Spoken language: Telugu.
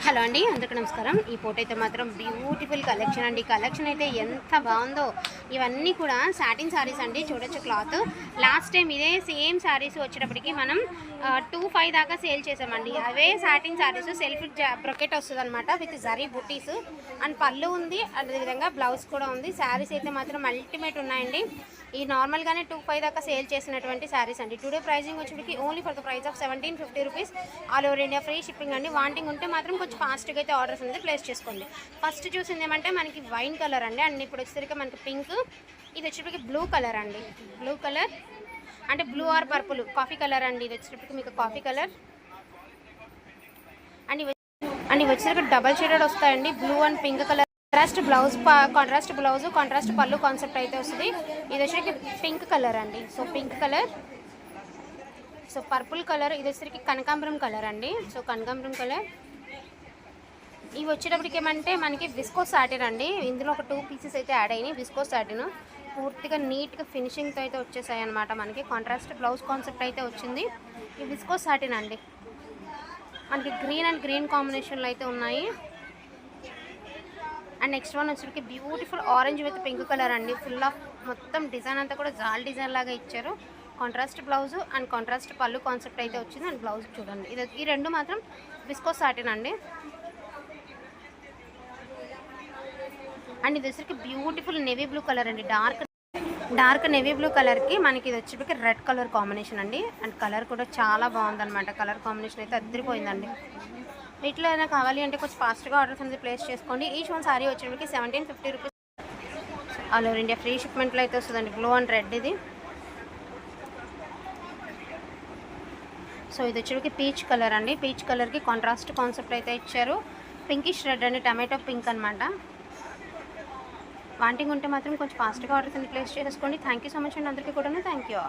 హలో అండి, అందరికీ నమస్కారం. ఈ ఫోటో అయితే మాత్రం బ్యూటిఫుల్ కలెక్షన్ అండి. కలెక్షన్ అయితే ఎంత బాగుందో. ఇవన్నీ కూడా సాటిన్ శారీస్ అండి. చూడొచ్చు క్లాత్. లాస్ట్ టైం ఇదే సేమ్ శారీస్ వచ్చేటప్పటికి మనం 2,500 దాకా సేల్ చేసామండి. అవే సాటిన్ శారీస్ సెల్ఫ్ బ్రొకెట్ వస్తుంది అనమాట, విత్ జరీ బుటీస్ అండ్ పళ్ళు ఉంది. అదేవిధంగా బ్లౌజ్ కూడా ఉంది. శారీస్ అయితే మాత్రం అల్టిమేట్ ఉన్నాయండి. ఈ నార్మల్గానే 2,500 దాకా సేల్ చేసినటువంటి శారీస్ అండి. టుడే ప్రైజింగ్ వచ్చేటికి only for the price of 1750 rupees. All over India free shipping అండి. వాంటింగ్ ఉంటే మాత్రం కొంచెం ఫాస్ట్గా అయితే ఆర్డర్స్ అనేది ప్లేస్ చేసుకోండి. ఫస్ట్ చూసింది ఏమంటే మనకి వైన్ కలర్ అండి. అండ్ ఇప్పుడు వచ్చేసరికి మనకి పింక్, ఇది వచ్చేటప్పటికి బ్లూ కలర్ అండి. బ్లూ కలర్ అంటే blue or purple, coffee colour అండి. ఇది వచ్చేటప్పటికి మీకు కాఫీ కలర్ అండ్ ఇవి వచ్చేసరికి డబల్ షేడెడ్ వస్తాయండి. Blue and pink colour. Contrast blouse contrast పళ్ళు కాన్సెప్ట్ అయితే వస్తుంది. ఇది వచ్చేసరికి పింక్ కలర్ అండి. So pink colour, so purple colour, ఇది వచ్చేసరికి కనకాంబరం కలర్ అండి. సో కనకాంబరం కలర్. ఇవి వచ్చేటప్పటికి ఏమంటే మనకి విస్కోస్ సాటిన్ అండి. ఇందులో ఒక 2 పీసెస్ అయితే యాడ్ అయినాయి. విస్కోస్ సాటిన్ పూర్తిగా నీట్గా ఫినిషింగ్తో అయితే వచ్చేసాయి అనమాట. మనకి కాంట్రాస్ట్ బ్లౌజ్ కాన్సెప్ట్ అయితే వచ్చింది. ఈ విస్కోస్ సాటిన్ అండి. మనకి గ్రీన్ అండ్ గ్రీన్ కాంబినేషన్లో అయితే ఉన్నాయి. అండ్ నెక్స్ట్ వన్ వచ్చేసరికి beautiful orange with pink colour అండి. ఫుల్ ఆఫ్ మొత్తం డిజైన్ అంతా కూడా జాల్ డిజైన్ లాగా ఇచ్చారు. కాంట్రాస్ట్ బ్లౌజ్ అండ్ కాంట్రాస్ట్ పళ్ళు కాన్సెప్ట్ అయితే వచ్చింది. అండ్ బ్లౌజ్ చూడండి. ఈ రెండు మాత్రం విస్కోస్ సాటిన్ అండి. అండ్ ఇది వచ్చేసరికి బ్యూటిఫుల్ నేవీ బ్లూ కలర్ అండి. డార్క్ నేవీ బ్లూ కలర్కి మనకి ఇది వచ్చేసరికి రెడ్ కలర్ కాంబినేషన్ అండి. అండ్ కలర్ కూడా చాలా బాగుందన్నమాట. కలర్ కాంబినేషన్ అయితే అదిరిపోయిందండి. వీటిలో ఏదైనా కావాలి అంటే కొంచెం ఫాస్ట్గా ఆర్డర్స్ అనేది ప్లేస్ చేసుకోండి. ఈచ్ వన్ సారీ వచ్చేటికి 1750 rupees. All over India free షిప్మెంట్లో అయితే వస్తుందండి. బ్లూ అండ్ రెడ్ ఇది. సో ఇది వచ్చేటికి పీచ్ కలర్ అండి. పీచ్ కలర్కి కాంట్రాస్ట్ కాన్సెప్ట్ అయితే ఇచ్చారు. పింకిష్ రెడ్ అండి, టమాటో పింక్ అనమాట. వాంటింగ్ ఉంటే మాత్రం కొంచెం ఫాస్ట్గా ఆర్డర్స్ అనేది ప్లేస్ చేసుకోండి. థ్యాంక్ యూ సో మచ్ అండి అందరికీ కూడా. Thank you.